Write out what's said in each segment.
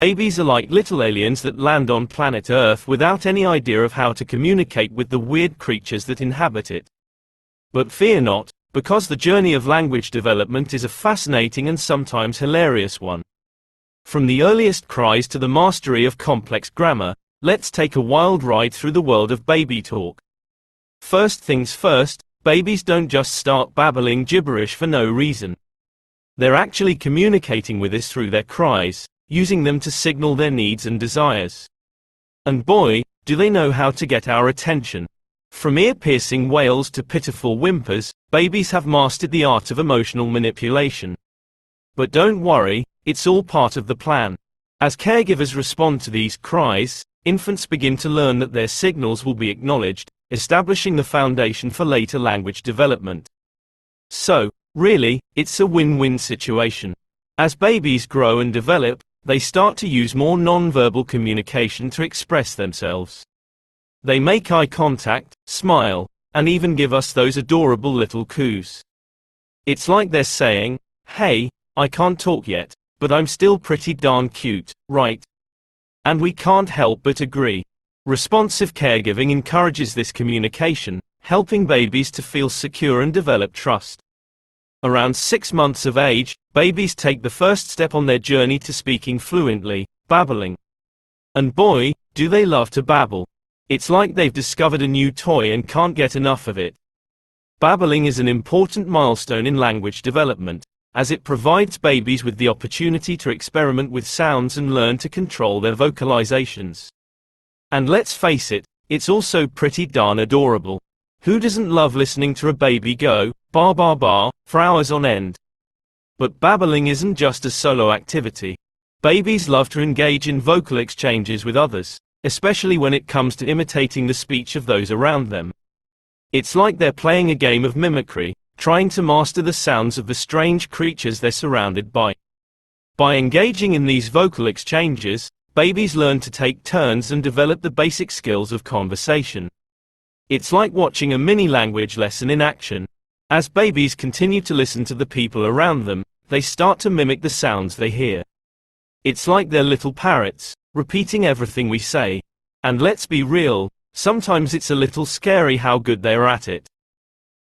Babies are like little aliens that land on planet Earth without any idea of how to communicate with the weird creatures that inhabit it. But fear not, because the journey of language development is a fascinating and sometimes hilarious one. From the earliest cries to the mastery of complex grammar, let's take a wild ride through the world of baby talk. First things first, babies don't just start babbling gibberish for no reason. They're actually communicating with us through their cries, using them to signal their needs and desires. And boy, do they know how to get our attention. From ear-piercing wails to pitiful whimpers, babies have mastered the art of emotional manipulation. But don't worry, it's all part of the plan. As caregivers respond to these cries, infants begin to learn that their signals will be acknowledged, establishing the foundation for later language development. So, really, it's a win-win situation. As babies grow and develop, they start to use more non-verbal communication to express themselves. They make eye contact, smile, and even give us those adorable little coos. It's like they're saying, "Hey, I can't talk yet, but I'm still pretty darn cute, right?" And we can't help but agree. Responsive caregiving encourages this communication, helping babies to feel secure and develop trust. Around 6 months of age, babies take the first step on their journey to speaking fluently, babbling. And boy, do they love to babble. It's like they've discovered a new toy and can't get enough of it. Babbling is an important milestone in language development, as it provides babies with the opportunity to experiment with sounds and learn to control their vocalizations. And let's face it, it's also pretty darn adorable. Who doesn't love listening to a baby go, "bar bar bar," for hours on end? But babbling isn't just a solo activity. Babies love to engage in vocal exchanges with others, especially when it comes to imitating the speech of those around them. It's like they're playing a game of mimicry, trying to master the sounds of the strange creatures they're surrounded by. By engaging in these vocal exchanges, babies learn to take turns and develop the basic skills of conversation. It's like watching a mini language lesson in action. As babies continue to listen to the people around them, they start to mimic the sounds they hear. It's like they're little parrots, repeating everything we say. And let's be real, sometimes it's a little scary how good they're at it.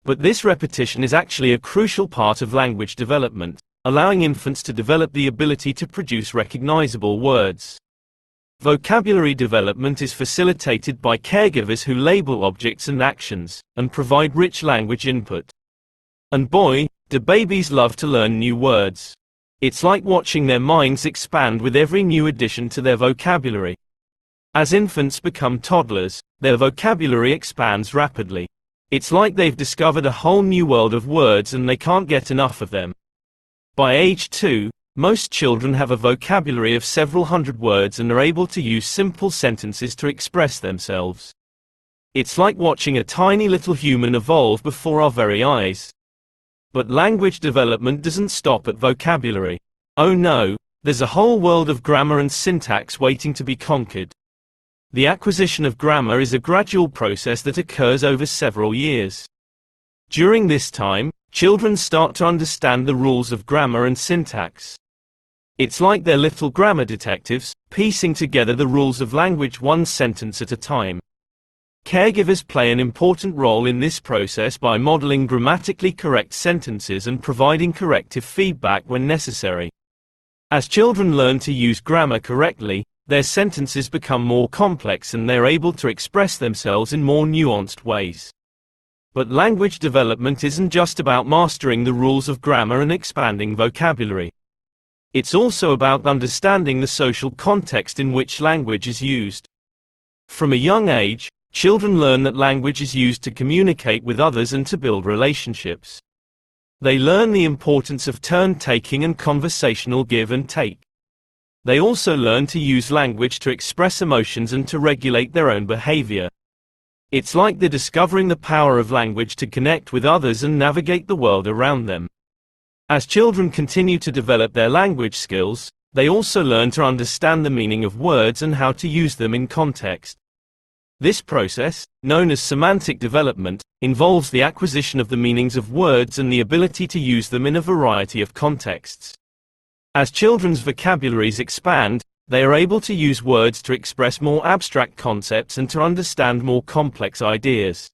But this repetition is actually a crucial part of language development, allowing infants to develop the ability to produce recognizable words. Vocabulary development is facilitated by caregivers who label objects and actions, and provide rich language input. And boy, do babies love to learn new words. It's like watching their minds expand with every new addition to their vocabulary. As infants become toddlers, their vocabulary expands rapidly. It's like they've discovered a whole new world of words and they can't get enough of them. By age 2, most children have a vocabulary of several hundred words and are able to use simple sentences to express themselves. It's like watching a tiny little human evolve before our very eyes. But language development doesn't stop at vocabulary. Oh no, there's a whole world of grammar and syntax waiting to be conquered. The acquisition of grammar is a gradual process that occurs over several years. During this time, children start to understand the rules of grammar and syntax. It's like they're little grammar detectives, piecing together the rules of language one sentence at a time. Caregivers play an important role in this process by modeling grammatically correct sentences and providing corrective feedback when necessary. As children learn to use grammar correctly, their sentences become more complex and they're able to express themselves in more nuanced ways. But language development isn't just about mastering the rules of grammar and expanding vocabulary. It's also about understanding the social context in which language is used. From a young age, children learn that language is used to communicate with others and to build relationships. They learn the importance of turn-taking and conversational give and take. They also learn to use language to express emotions and to regulate their own behavior. It's like they're discovering the power of language to connect with others and navigate the world around them. As children continue to develop their language skills, they also learn to understand the meaning of words and how to use them in context. This process, known as semantic development, involves the acquisition of the meanings of words and the ability to use them in a variety of contexts. As children's vocabularies expand, they are able to use words to express more abstract concepts and to understand more complex ideas.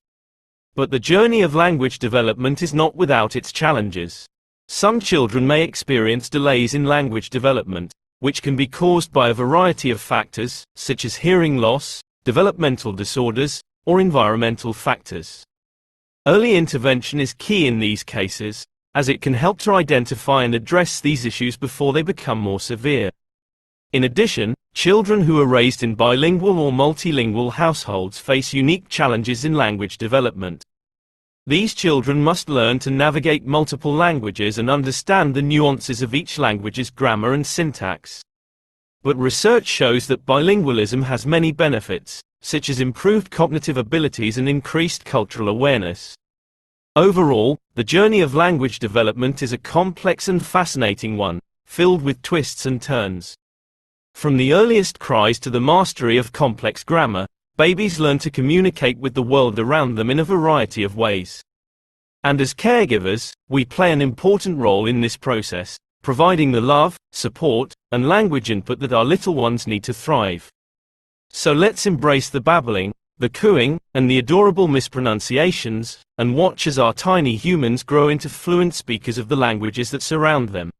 But the journey of language development is not without its challenges. Some children may experience delays in language development, which can be caused by a variety of factors, such as hearing loss, developmental disorders, or environmental factors. Early intervention is key in these cases, as it can help to identify and address these issues before they become more severe. In addition, children who are raised in bilingual or multilingual households face unique challenges in language development. These children must learn to navigate multiple languages and understand the nuances of each language's grammar and syntax. But research shows that bilingualism has many benefits, such as improved cognitive abilities and increased cultural awareness. Overall, the journey of language development is a complex and fascinating one, filled with twists and turns. From the earliest cries to the mastery of complex grammar, babies learn to communicate with the world around them in a variety of ways. And as caregivers, we play an important role in this process, providing the love, support, and language input that our little ones need to thrive. So let's embrace the babbling, the cooing, and the adorable mispronunciations, and watch as our tiny humans grow into fluent speakers of the languages that surround them.